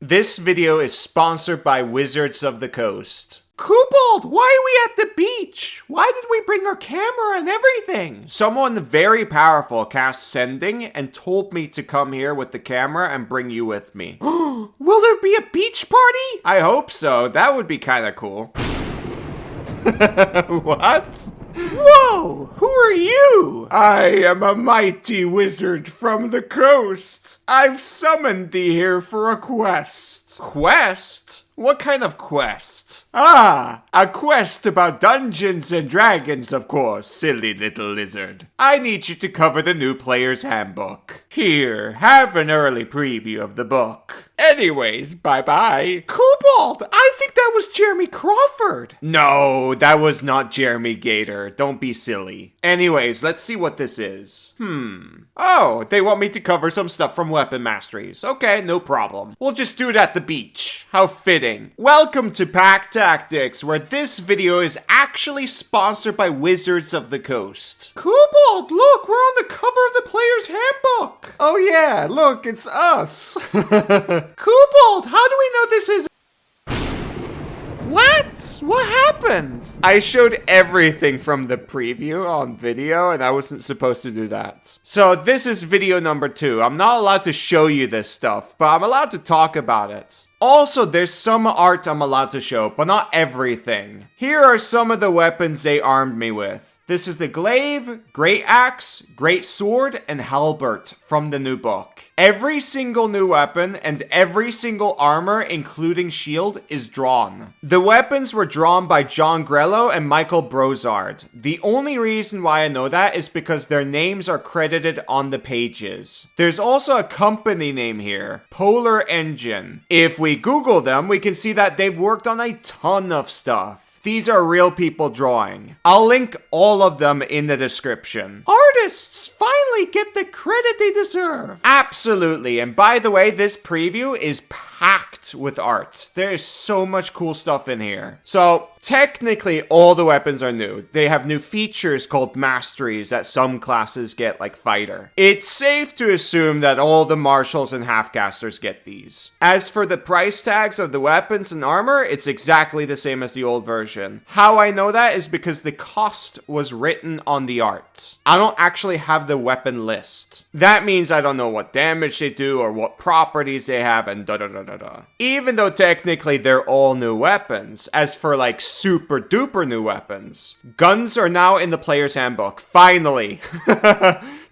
This video is sponsored by Wizards of the Coast. Kobold, why are we at the beach? Why did we bring our camera and everything? Someone very powerful cast sending and told me to come here with the camera and bring you with me. Will there be a beach party? I hope so. That would be kind of cool. What? Whoa! Who are you? I am a mighty wizard from the coast. I've summoned thee here for a quest. Quest? What kind of quest? Ah, a quest about Dungeons and Dragons, of course, silly little lizard. I need you to cover the new player's handbook. Here, have an early preview of the book. Anyways, bye-bye. Kobold, I think that was Jeremy Crawford. No, that was not Jeremy Gator. Don't be silly. Anyways, let's see what this is. Oh, they want me to cover some stuff from Weapon Masteries. Okay, no problem. We'll just do it at the beach. How fitting. Welcome to Pack Tactics, where this video is actually sponsored by Wizards of the Coast. Kobold, look, we're on the cover of the player's handbook. Oh yeah, look, it's us. Kobold, how do we know this is... What? What happened? I showed everything from the preview on video and I wasn't supposed to do that. So this is video number 2. I'm not allowed to show you this stuff, but I'm allowed to talk about it. Also, there's some art I'm allowed to show, but not everything. Here are some of the weapons they armed me with. This is the glaive, great axe, great sword, and halberd from the new book. Every single new weapon and every single armor, including shield, is drawn. The weapons were drawn by John Grello and Michael Brozard. The only reason why I know that is because their names are credited on the pages. There's also a company name here, Polar Engine. If we Google them, we can see that they've worked on a ton of stuff. These are real people drawing. I'll link all of them in the description. Artists finally get the credit they deserve. Absolutely. And by the way, this preview is packed with art. There is so much cool stuff in here. So technically all the weapons are new. They have new features called masteries that some classes get, like fighter. It's safe to assume that all the marshals and halfcasters get these. As for the price tags of the weapons and armor, it's exactly the same as the old version. How I know that is because the cost was written on the art. I don't actually have the weapon list. That means I don't know what damage they do or what properties they have and da-da-da-da-da. Even though technically they're all new weapons. As for like super duper new weapons, guns are now in the player's handbook. Finally.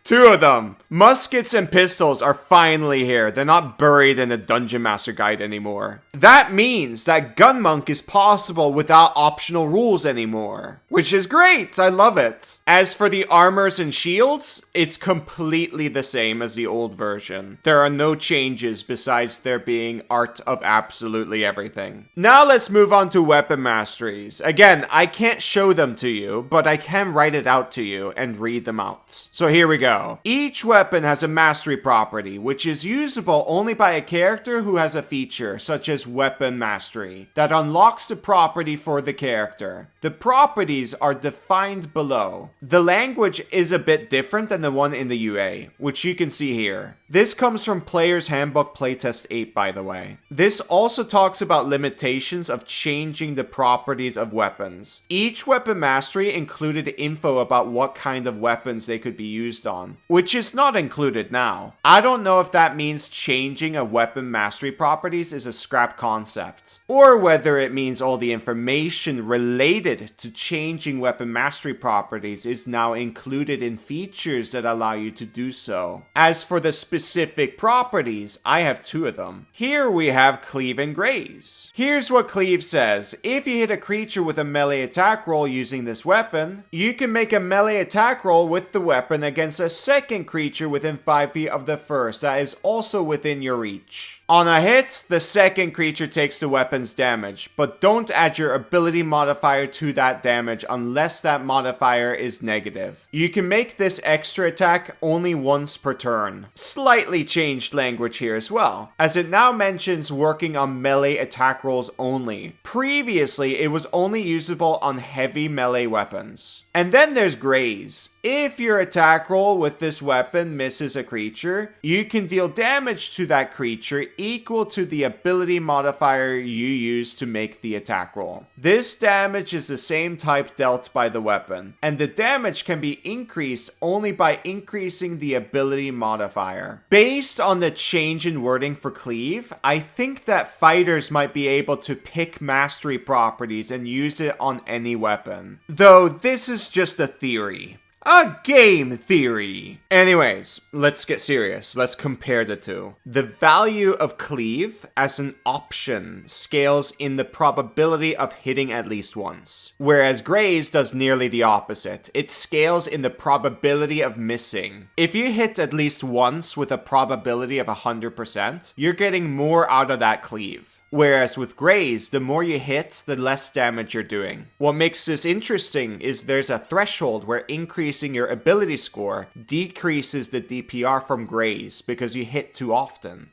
2 of them. Muskets and pistols are finally here. They're not buried in the Dungeon Master Guide anymore. That means that Gun Monk is possible without optional rules anymore. Which is great. I love it. As for the armors and shields, it's completely the same as the old version. There are no changes besides there being art of absolutely everything. Now let's move on to weapon masteries. Again, I can't show them to you, but I can write it out to you and read them out. So here we go. Each weapon has a mastery property, which is usable only by a character who has a feature, such as weapon mastery, that unlocks the property for the character. The properties are defined below. The language is a bit different than the one in the UA, which you can see here. This comes from Player's Handbook Playtest 8, by the way. This also talks about limitations of changing the properties of weapons. Each weapon mastery included info about what kind of weapons they could be used on, which is not included now. I don't know if that means changing a weapon mastery properties is a scrap concept, or whether it means all the information related to changing weapon mastery properties is now included in features that allow you to do so. As for the specific properties, I have 2 of them. Here we have Cleave and Graze. Here's what Cleave says. If you hit a creature with a melee attack roll using this weapon, you can make a melee attack roll with the weapon against a second creature within 5 feet of the first that is also within your reach. On a hit, the second creature takes the weapon's damage, but don't add your ability modifier to that damage unless that modifier is negative. You can make this extra attack only once per turn. Slightly changed language here as well, as it now mentions working on melee attack rolls only. Previously, it was only usable on heavy melee weapons. And then there's Graze. If your attack roll with this weapon misses a creature, you can deal damage to that creature equal to the ability modifier you use to make the attack roll. This damage is the same type dealt by the weapon, and the damage can be increased only by increasing the ability modifier. Based on the change in wording for cleave, I think that fighters might be able to pick mastery properties and use it on any weapon. Though this is just a theory. A game theory! Anyways, let's get serious. Let's compare the two. The value of cleave as an option scales in the probability of hitting at least once, whereas graze does nearly the opposite. It scales in the probability of missing. If you hit at least once with a probability of 100%, you're getting more out of that cleave. Whereas with graze, the more you hit, the less damage you're doing. What makes this interesting is there's a threshold where increasing your ability score decreases the DPR from graze because you hit too often.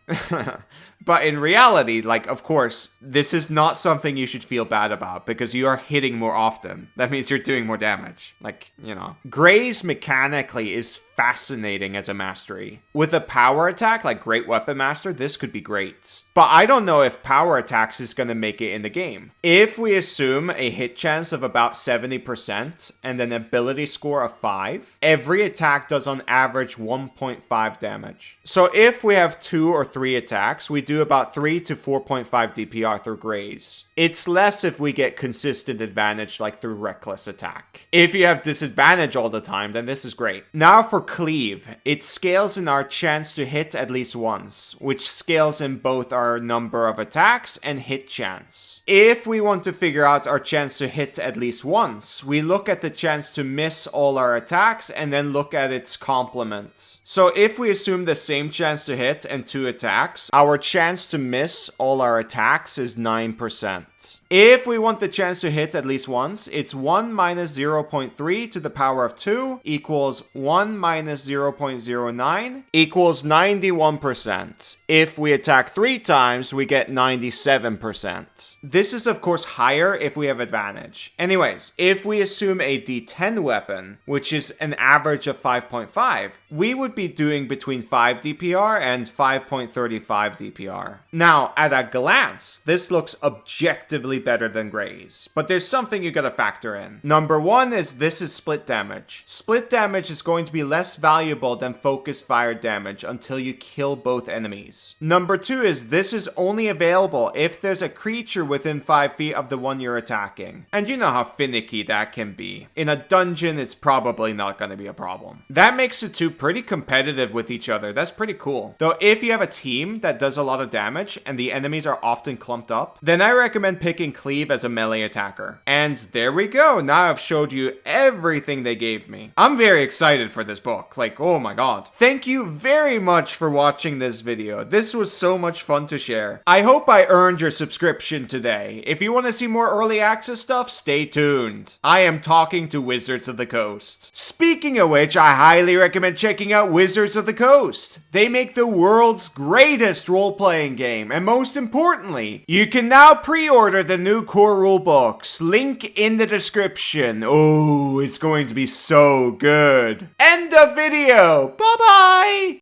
But in reality, like, of course, this is not something you should feel bad about because you are hitting more often. That means you're doing more damage. Like, you know. Graze mechanically is fascinating as a mastery. With a power attack like Great Weapon Master, this could be great. But I don't know if power attacks is going to make it in the game. If we assume a hit chance of about 70% and an ability score of 5, every attack does on average 1.5 damage. So if we have 2 or 3 attacks, we do about 3 to 4.5 DPR through graze. It's less if we get consistent advantage like through reckless attack. If you have disadvantage all the time, then this is great. Now for cleave, it scales in our chance to hit at least once, which scales in both our number of attacks and hit chance. If we want to figure out our chance to hit at least once, we look at the chance to miss all our attacks and then look at its complement. So if we assume the same chance to hit and 2 attacks, our chance to miss all our attacks is 9%. If we want the chance to hit at least once, it's 1 minus 0.3 to the power of 2 equals 1 minus 0.09 equals 91%. If we attack 3 times, we get 97%. This is of course higher if we have advantage. Anyways, if we assume a D10 weapon, which is an average of 5.5, we would be doing between 5 DPR and 5.35 DPR. Now, at a glance, this looks objectively better than graze, but there's something you gotta factor in. Number 1 is this is split damage. Split damage is going to be less valuable than focused fire damage until you kill both enemies. Number 2 is this is only available if there's a creature within 5 feet of the one you're attacking. And you know how finicky that can be. In a dungeon, it's probably not gonna be a problem. That makes the two pretty competitive with each other. That's pretty cool. Though if you have a team that does a lot of damage and the enemies are often clumped up, then I recommend picking cleave as a melee attacker. And there we go. Now I've showed you everything they gave me. I'm very excited for this book. Like, oh my god. Thank you very much for watching this video. This was so much fun to share. I hope I earned your subscription today. If you want to see more early access stuff, stay tuned. I am talking to Wizards of the Coast. Speaking of which, I highly recommend checking out Wizards of the Coast. They make the world's greatest role-playing game, and most importantly, you can now pre-order the new core rulebooks. Link in the description. Oh, it's going to be so good. End of video. Bye-bye!